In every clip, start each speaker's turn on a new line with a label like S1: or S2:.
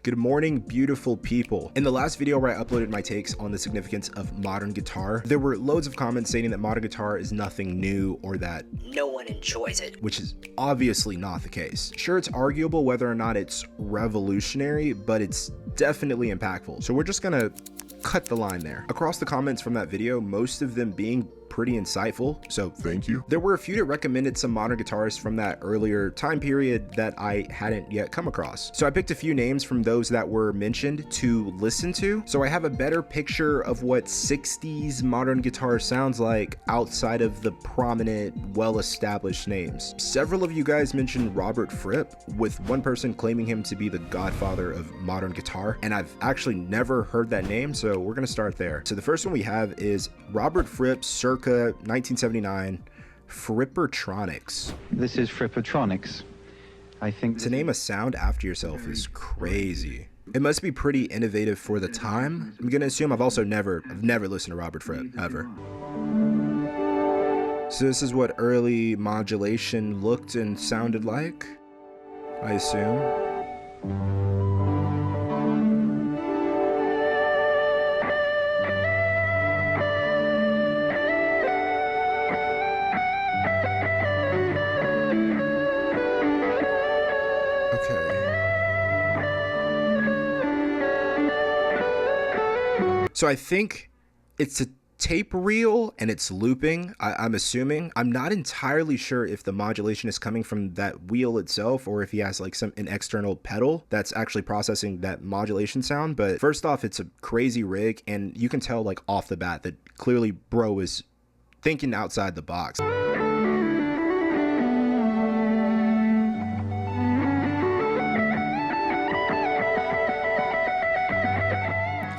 S1: Good morning, beautiful people. In the last video where I uploaded my takes on the significance of modern guitar, there were loads of comments stating that modern guitar is nothing new or that no one enjoys it, which is obviously not the case. Sure, it's arguable whether or not it's revolutionary, but it's definitely impactful. So we're just gonna cut the line there. Across the comments from that video, most of them being pretty insightful, so thank you. There were a few that recommended some modern guitarists from that earlier time period that I hadn't yet come across. So I picked a few names from those that were mentioned to listen to, so I have a better picture of what 60s modern guitar sounds like outside of the prominent, well-established names. Several of you guys mentioned Robert Fripp, with one person claiming him to be the godfather of modern guitar, and I've actually never heard that name, so we're gonna start there. So the first one we have is Robert Fripp, circa 1979, Frippertronics.
S2: This is Frippertronics. I think
S1: to name a sound after yourself is crazy. It must be pretty innovative for the time. I'm gonna assume I've never listened to Robert Fripp ever. So this is what early modulation looked and sounded like, I assume. So I think it's a tape reel and it's looping, I'm assuming. I'm not entirely sure if the modulation is coming from that wheel itself or if he has like an external pedal that's actually processing that modulation sound. But first off, it's a crazy rig, and you can tell like off the bat that clearly bro is thinking outside the box.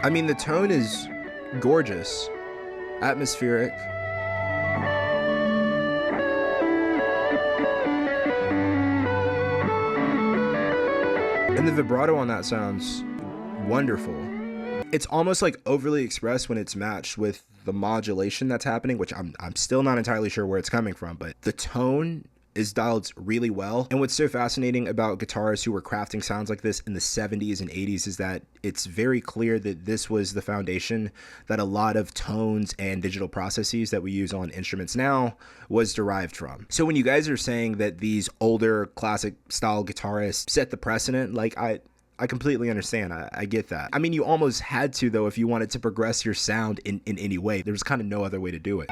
S1: I mean, the tone is gorgeous, atmospheric. And the vibrato on that sounds wonderful. It's almost like overly expressed when it's matched with the modulation that's happening, which I'm still not entirely sure where it's coming from, but the tone is dialed really well. And what's so fascinating about guitarists who were crafting sounds like this in the 70s and 80s is that it's very clear that this was the foundation that a lot of tones and digital processes that we use on instruments now was derived from. So when you guys are saying that these older classic style guitarists set the precedent, like I completely understand. I get that. I mean, you almost had to, though, if you wanted to progress your sound in any way. There was kind of no other way to do it.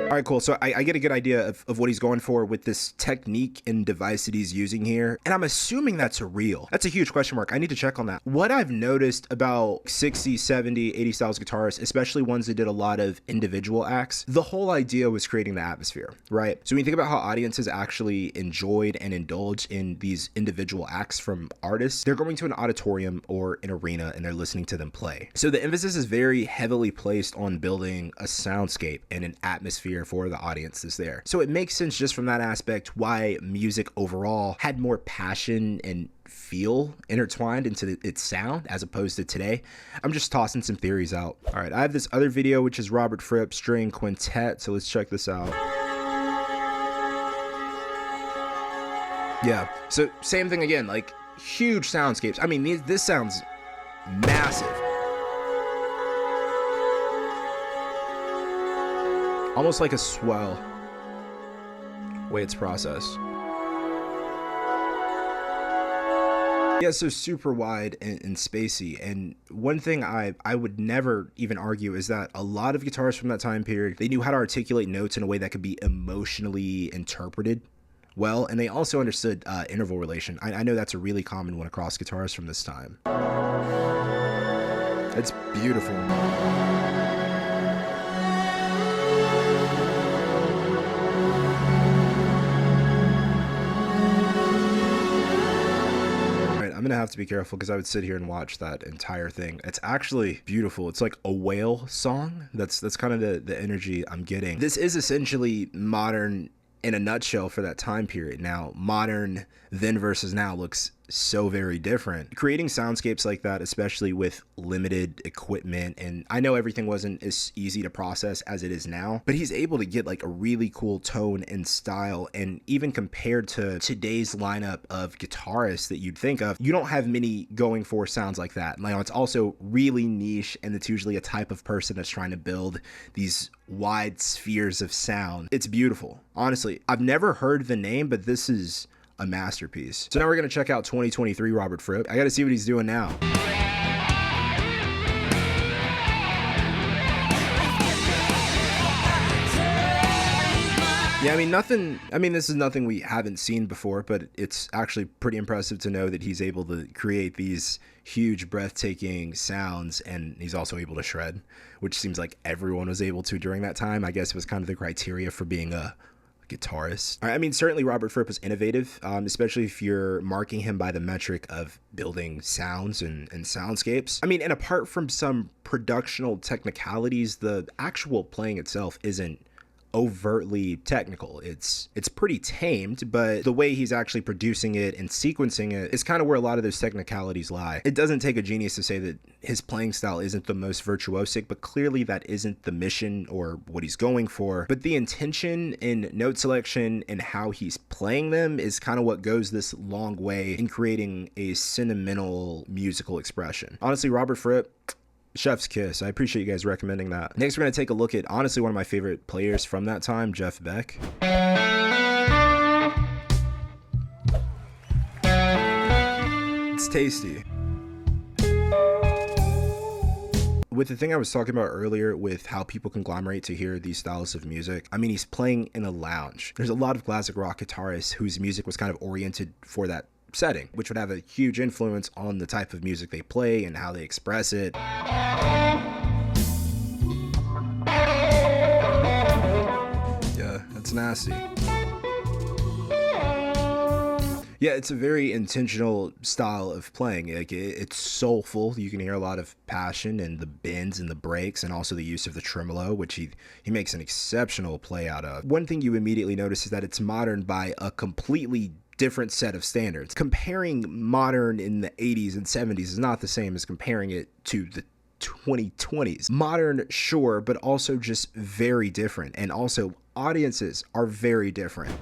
S1: All right, cool. So I get a good idea of what he's going for with this technique and device that he's using here. And I'm assuming that's real. That's a huge question mark. I need to check on that. What I've noticed about 60, 70, 80 styles guitarists, especially ones that did a lot of individual acts, the whole idea was creating the atmosphere, right? So when you think about how audiences actually enjoyed and indulged in these individual acts from artists, they're going to an auditorium or an arena and they're listening to them play. So the emphasis is very heavily placed on building a soundscape and an atmosphere for the audience that's there. So it makes sense just from that aspect why music overall had more passion and feel intertwined into its sound as opposed to today. I'm just tossing some theories out. All right, I have this other video which is Robert Fripp string quintet, so let's check this out. Yeah, so same thing again, like huge soundscapes. I mean, this sounds massive. Almost like a swell way it's processed. Yeah, so super wide and spacey. And one thing I would never even argue is that a lot of guitarists from that time period, they knew how to articulate notes in a way that could be emotionally interpreted well, and they also understood interval relation. I know that's a really common one across guitarists from this time. It's beautiful. I'm gonna have to be careful because I would sit here and watch that entire thing. It's actually beautiful. It's like a whale song. That's kind of the energy I'm getting. This is essentially modern in a nutshell for that time period. Now, modern then versus now looks so very different. Creating soundscapes like that, especially with limited equipment, and I know everything wasn't as easy to process as it is now, but he's able to get like a really cool tone and style. And even compared to today's lineup of guitarists that you'd think of, you don't have many going for sounds like that. Now, it's also really niche, and it's usually a type of person that's trying to build these wide spheres of sound. It's beautiful. Honestly, I've never heard the name, but this is a masterpiece. So now we're going to check out 2023 Robert Fripp. I got to see what he's doing now. Yeah, this is nothing we haven't seen before, but it's actually pretty impressive to know that he's able to create these huge, breathtaking sounds, and he's also able to shred, which seems like everyone was able to during that time. I guess it was kind of the criteria for being a guitarist. I mean, certainly Robert Fripp was innovative, especially if you're marking him by the metric of building sounds and soundscapes. I mean, and apart from some productional technicalities, the actual playing itself isn't overtly technical. It's pretty tamed, but the way he's actually producing it and sequencing it is kind of where a lot of those technicalities lie. It doesn't take a genius to say that his playing style isn't the most virtuosic, but clearly that isn't the mission or what he's going for. But the intention in note selection and how he's playing them is kind of what goes this long way in creating a sentimental musical expression. Honestly, Robert Fripp, chef's kiss. I appreciate you guys recommending that. Next, we're going to take a look at, honestly, one of my favorite players from that time, Beck. It's tasty. With the thing I was talking about earlier with how people conglomerate to hear these styles of music, I mean, he's playing in a lounge. There's a lot of classic rock guitarists whose music was kind of oriented for that setting, which would have a huge influence on the type of music they play and how they express it. Yeah, that's nasty. Yeah, it's a very intentional style of playing. Like, it's soulful. You can hear a lot of passion and the bends and the breaks, and also the use of the tremolo, which he makes an exceptional play out of. One thing you immediately notice is that it's modern by a completely different set of standards. Comparing modern in the 80s and 70s is not the same as comparing it to the 2020s. Modern, sure, but also just very different. And also, audiences are very different.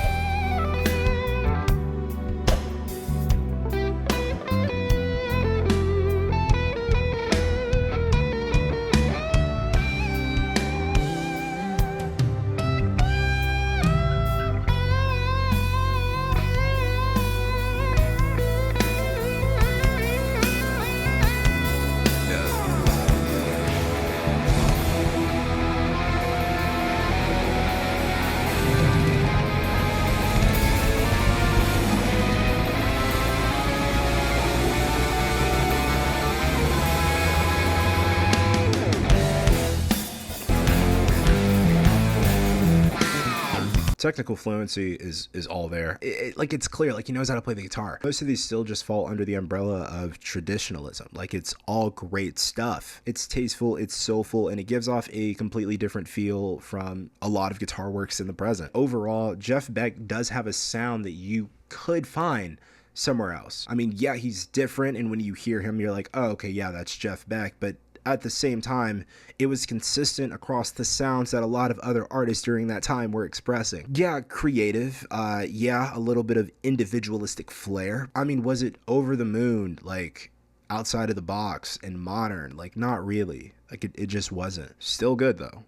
S1: Technical fluency is all there. Like, it's clear, like, he knows how to play the guitar. Most of these still just fall under the umbrella of traditionalism. Like, it's all great stuff. It's tasteful, it's soulful, and it gives off a completely different feel from a lot of guitar works in the present. Overall, Beck does have a sound that you could find somewhere else. I mean, yeah, he's different, and when you hear him, you're like, oh, okay, yeah, that's Beck, but at the same time, it was consistent across the sounds that a lot of other artists during that time were expressing. Yeah, creative. Yeah, a little bit of individualistic flair. I mean, was it over the moon, like outside of the box and modern? Like, not really. Like, it just wasn't. Still good, though.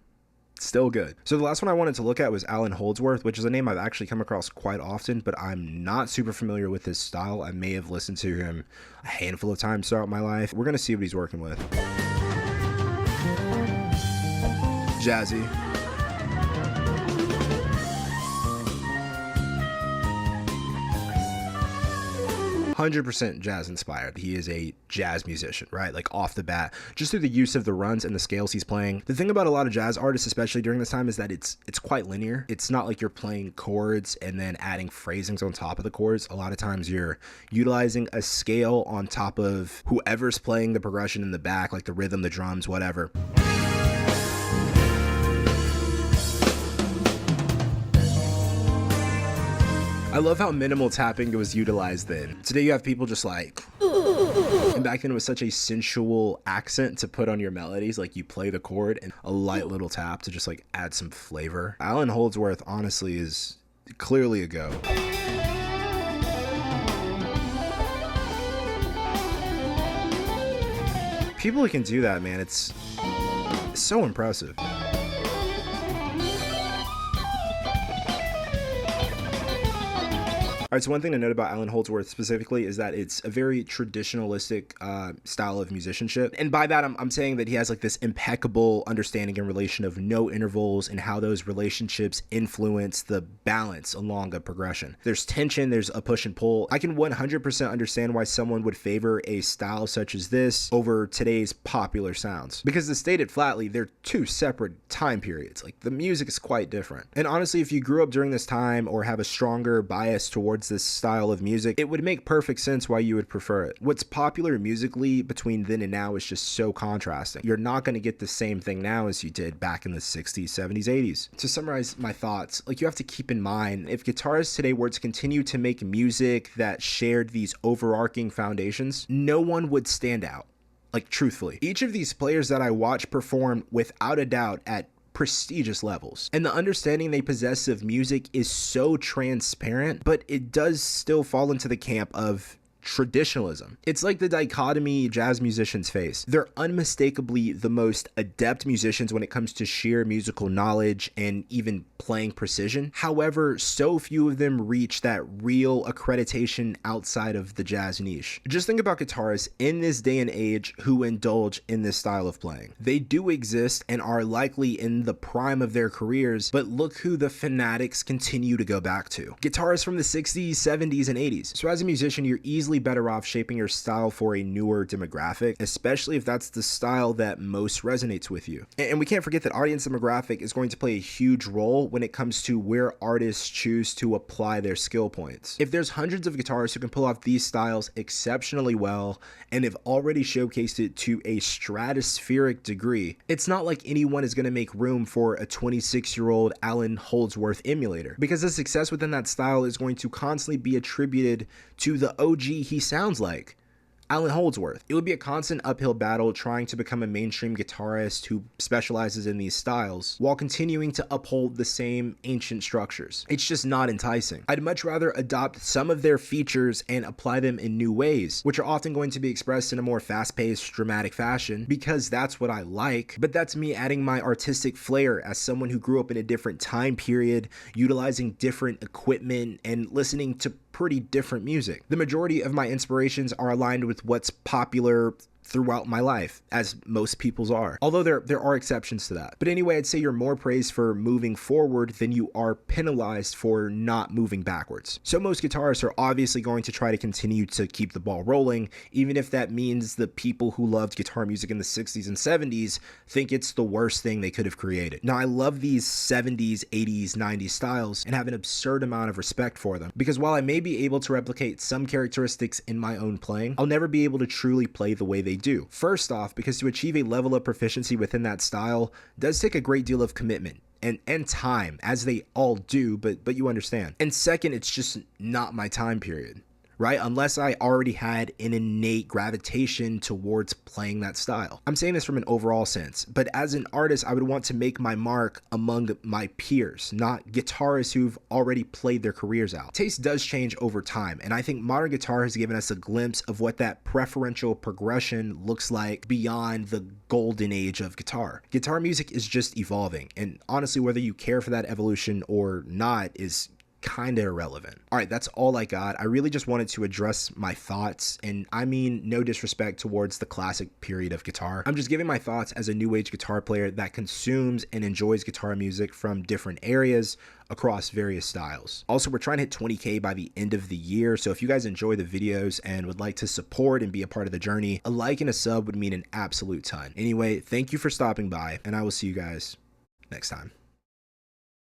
S1: Still good. So the last one I wanted to look at was Allan Holdsworth, which is a name I've actually come across quite often, but I'm not super familiar with his style. I may have listened to him a handful of times throughout my life. We're going to see what he's working with. Jazzy. 100% jazz inspired. He is a jazz musician, right? Like, off the bat, just through the use of the runs and the scales he's playing. The thing about a lot of jazz artists, especially during this time, is that it's quite linear. It's not like you're playing chords and then adding phrasings on top of the chords. A lot of times you're utilizing a scale on top of whoever's playing the progression in the back, like the rhythm, the drums, whatever. I love how minimal tapping was utilized then. Today you have people just like, and back then it was such a sensual accent to put on your melodies. Like you play the chord and a light little tap to just like add some flavor. Allan Holdsworth honestly is clearly a go. People who can do that, man, it's so impressive. All right, so one thing to note about Allan Holdsworth specifically is that it's a very traditionalistic style of musicianship. And by that, I'm saying that he has like this impeccable understanding and relation of no intervals and how those relationships influence the balance along a progression. There's tension, there's a push and pull. I can 100% understand why someone would favor a style such as this over today's popular sounds. Because to state it flatly, they're two separate time periods. Like the music is quite different. And honestly, if you grew up during this time or have a stronger bias towards this style of music, it would make perfect sense why you would prefer it. What's popular musically between then and now is just so contrasting. You're not going to get the same thing now as you did back in the 60s, 70s, 80s. To summarize my thoughts, like you have to keep in mind, if guitarists today were to continue to make music that shared these overarching foundations, no one would stand out. Like truthfully, each of these players that I watch perform without a doubt at prestigious levels, and the understanding they possess of music is so transparent, but it does still fall into the camp of traditionalism. It's like the dichotomy jazz musicians face. They're unmistakably the most adept musicians when it comes to sheer musical knowledge and even playing precision. However, so few of them reach that real accreditation outside of the jazz niche. Just think about guitarists in this day and age who indulge in this style of playing. They do exist and are likely in the prime of their careers, but look who the fanatics continue to go back to. Guitarists from the 60s, 70s, and 80s. So as a musician, you're easily better off shaping your style for a newer demographic, especially if that's the style that most resonates with you. And we can't forget that audience demographic is going to play a huge role when it comes to where artists choose to apply their skill points. If there's hundreds of guitarists who can pull off these styles exceptionally well and have already showcased it to a stratospheric degree, it's not like anyone is going to make room for a 26-year-old Allan Holdsworth emulator, because the success within that style is going to constantly be attributed to the OG he sounds like, Allan Holdsworth. It would be a constant uphill battle trying to become a mainstream guitarist who specializes in these styles while continuing to uphold the same ancient structures. It's just not enticing. I'd much rather adopt some of their features and apply them in new ways, which are often going to be expressed in a more fast-paced, dramatic fashion, because that's what I like, but that's me adding my artistic flair as someone who grew up in a different time period, utilizing different equipment, and listening to pretty different music. The majority of my inspirations are aligned with what's popular throughout my life, as most people's are. Although there are exceptions to that. But anyway, I'd say you're more praised for moving forward than you are penalized for not moving backwards. So most guitarists are obviously going to try to continue to keep the ball rolling, even if that means the people who loved guitar music in the 60s and 70s think it's the worst thing they could have created. Now, I love these 70s, 80s, 90s styles and have an absurd amount of respect for them, because while I may be able to replicate some characteristics in my own playing, I'll never be able to truly play the way they do. First off, because to achieve a level of proficiency within that style does take a great deal of commitment and time, as they all do, but you understand. And second, it's just not my time period, right? Unless I already had an innate gravitation towards playing that style. I'm saying this from an overall sense, but as an artist, I would want to make my mark among my peers, not guitarists who've already played their careers out. Taste does change over time, and I think modern guitar has given us a glimpse of what that preferential progression looks like beyond the golden age of guitar. Guitar music is just evolving, and honestly, whether you care for that evolution or not is kind of irrelevant. All right, that's all I got. I really just wanted to address my thoughts, and I mean no disrespect towards the classic period of guitar. I'm just giving my thoughts as a new age guitar player that consumes and enjoys guitar music from different areas across various styles. Also, we're trying to hit 20K by the end of the year, so if you guys enjoy the videos and would like to support and be a part of the journey, a like and a sub would mean an absolute ton. Anyway, thank you for stopping by, and I will see you guys next time.